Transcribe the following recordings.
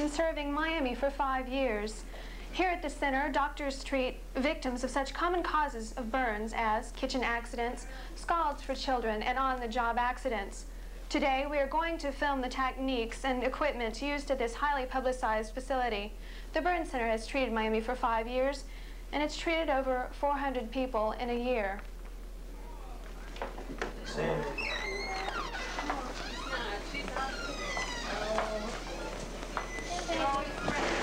been serving Miami for 5 years. Here at the center, doctors treat victims of such common causes of burns as kitchen accidents, scalds for children, and on-the-job accidents. Today, we are going to film the techniques and equipment used at this highly publicized facility. The Burn Center has treated Miami for 5 years, and it's treated over 400 people in a year.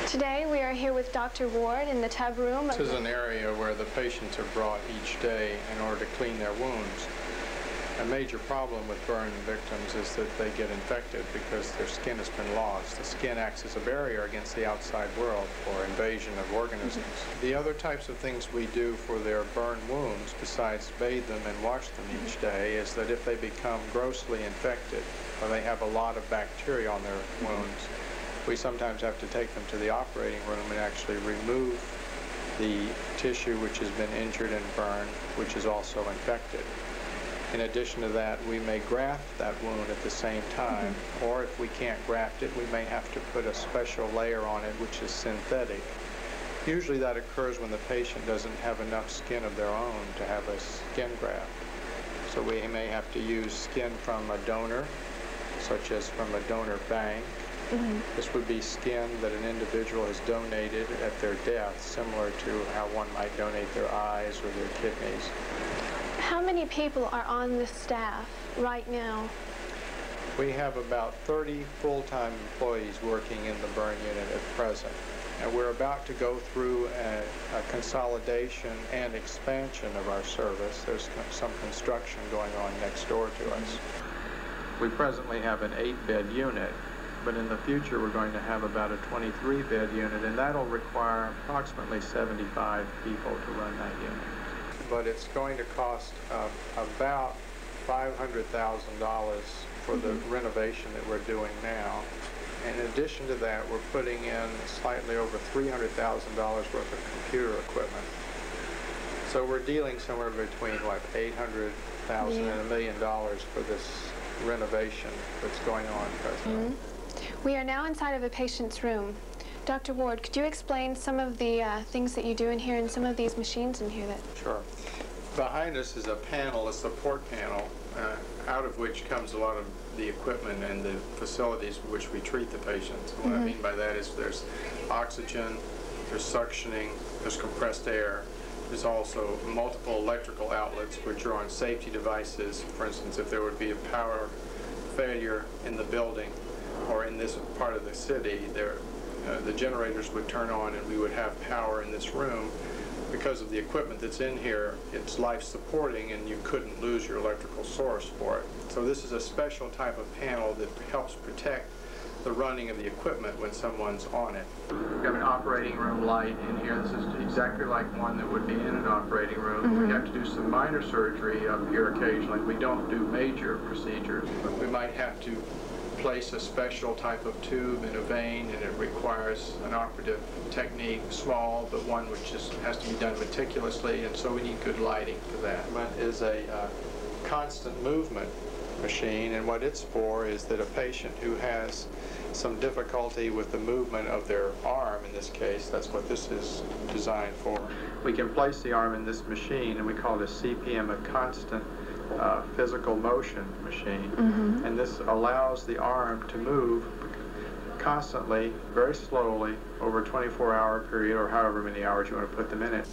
Today we are here with Dr. Ward in the tub room. This is an area where the patients are brought each day in order to clean their wounds. A major problem with burn victims is that they get infected because their skin has been lost. The skin acts as a barrier against the outside world for invasion of organisms. The other types of things we do for their burn wounds, besides bathe them and wash them each day, is that if they become grossly infected or they have a lot of bacteria on their wounds, we sometimes have to take them to the operating room and actually remove the tissue which has been injured and burned, which is also infected. In addition to that, we may graft that wound at the same time, or if we can't graft it, we may have to put a special layer on it which is synthetic. Usually that occurs when the patient doesn't have enough skin of their own to have a skin graft. So we may have to use skin from a donor, such as from a donor bank. This would be skin that an individual has donated at their death, similar to how one might donate their eyes or their kidneys. How many people are on the staff right now? We have about 30 full-time employees working in the burn unit at present. And we're about to go through a consolidation and expansion of our service. There's some construction going on next door to us. We presently have an 8-bed unit, but in the future we're going to have about a 23-bed unit, and that'll require approximately 75 people to run that unit. But it's going to cost about $500,000 for the renovation that we're doing now. In addition to that, we're putting in slightly over $300,000 worth of computer equipment. So we're dealing somewhere between, what, $800,000 and $1 million for this renovation that's going on presently. We are now inside of a patient's room. Dr. Ward, could you explain some of the things that you do in here and some of these machines in here? Sure. Behind us is a panel, a support panel, out of which comes a lot of the equipment and the facilities in which we treat the patients. What I mean by that is there's oxygen, there's suctioning, there's compressed air. There's also multiple electrical outlets which are on safety devices. For instance, if there would be a power failure in the building or in this part of the city, the generators would turn on and we would have power in this room. Because of the equipment that's in here, it's life-supporting and you couldn't lose your electrical source for it. So this is a special type of panel that helps protect the running of the equipment when someone's on it. We have an operating room light in here. This is exactly like one that would be in an operating room. We have to do some minor surgery up here occasionally. We don't do major procedures, but we might have to place a special type of tube in a vein, and it requires an operative technique, small, but one which just has to be done meticulously, and so we need good lighting for that. It is a constant movement machine, and what it's for is that a patient who has some difficulty with the movement of their arm, in this case, that's what this is designed for. We can place the arm in this machine, and we call it a CPM, a constant physical motion machine, and this allows the arm to move constantly, very slowly, over a 24-hour period, or however many hours you want to put them in it.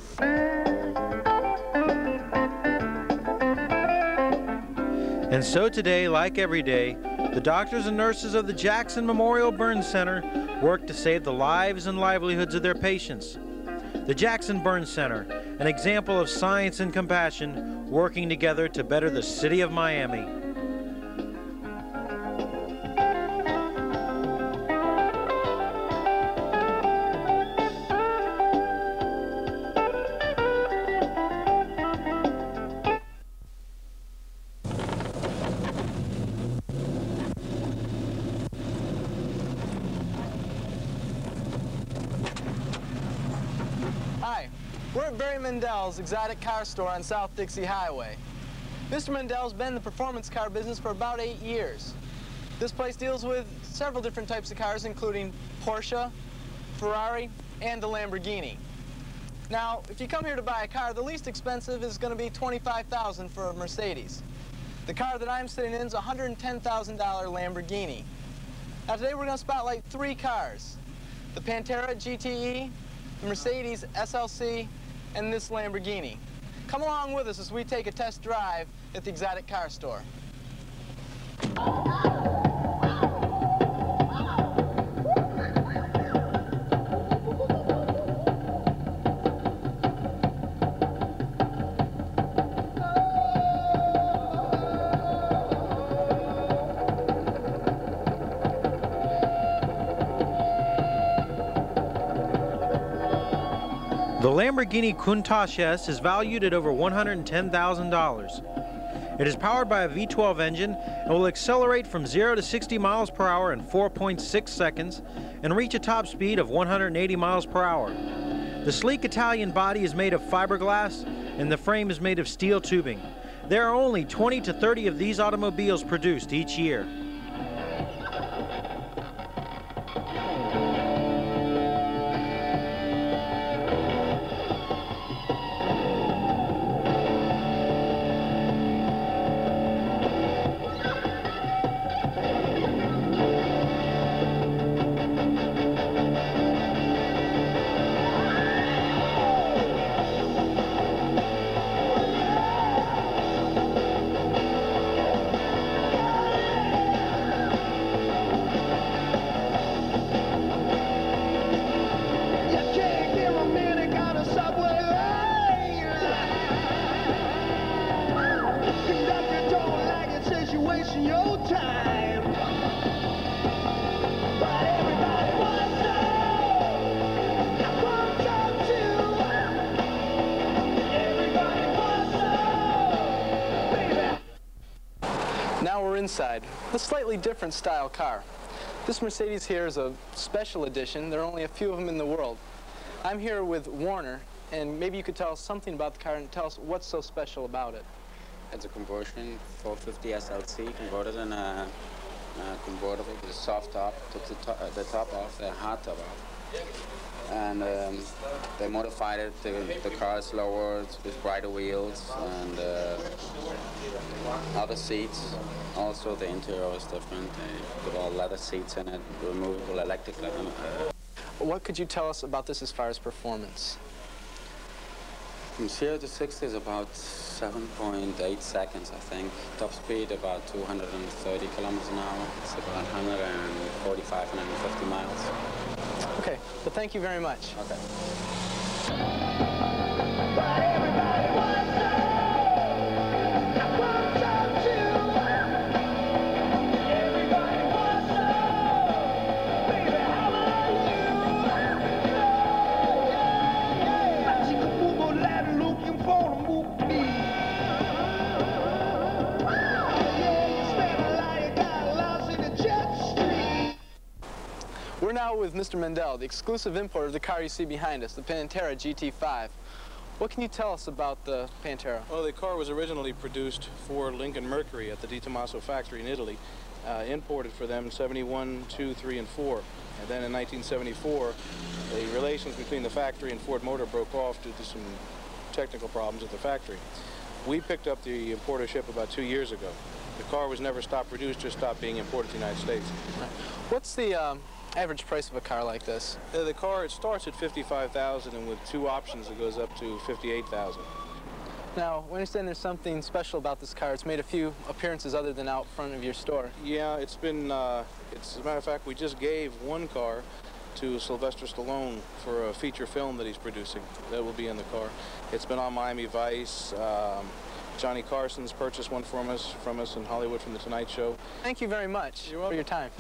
And so today, like every day, the doctors and nurses of the Jackson Memorial Burn Center work to save the lives and livelihoods of their patients. The Jackson Burn Center, an example of science and compassion working together to better the city of Miami. We're at Barry Mendel's exotic car store on South Dixie Highway. Mr. Mendel's been in the performance car business for about 8 years. This place deals with several different types of cars, including Porsche, Ferrari, and the Lamborghini. Now, if you come here to buy a car, the least expensive is going to be $25,000 for a Mercedes. The car that I'm sitting in is a $110,000 Lamborghini. Now today we're going to spotlight 3 cars: the Pantera GTE, the Mercedes SLC, and this Lamborghini. Come along with us as we take a test drive at the Exotic Car Store. The Lamborghini Countach S is valued at over $110,000. It is powered by a V12 engine and will accelerate from 0 to 60 miles per hour in 4.6 seconds and reach a top speed of 180 miles per hour. The sleek Italian body is made of fiberglass and the frame is made of steel tubing. There are only 20 to 30 of these automobiles produced each year. Now we're inside a slightly different style car. This Mercedes here is a special edition. There are only a few of them in the world. I'm here with Warner, and maybe you could tell us something about the car and tell us what's so special about it. It's a conversion 450 SLC converted in a convertible with a soft top. Took the top off, the hard top off. And they modified it. The car is lowered with brighter wheels and other seats. Also, the interior is different. They put all leather seats in it, removable electric leather. What could you tell us about this as far as performance? From 0 to 60 is about 7.8 seconds, I think. Top speed about 230 kilometers an hour. It's about 145, 150 miles. Okay, well, thank you very much. Okay. We're now with Mr. Mendel, the exclusive importer of the car you see behind us, the Pantera GT5. What can you tell us about the Pantera? Well, the car was originally produced for Lincoln Mercury at the Di Tommaso factory in Italy, imported for them in 71, 2, 3, and 4. And then in 1974, the relations between the factory and Ford Motor broke off due to some technical problems at the factory. We picked up the importership about 2 years ago. The car was never stopped produced, just stopped being imported to the United States. What's the average price of a car like this? The car, it starts at $55,000, and with 2 options, it goes up to $58,000. Now, we understand there's something special about this car. It's made a few appearances other than out front of your store. Yeah, it's been, as a matter of fact, we just gave one car to Sylvester Stallone for a feature film that he's producing. That will be in the car. It's been on Miami Vice. Johnny Carson's purchased one from us in Hollywood from The Tonight Show. Thank you very much for your time.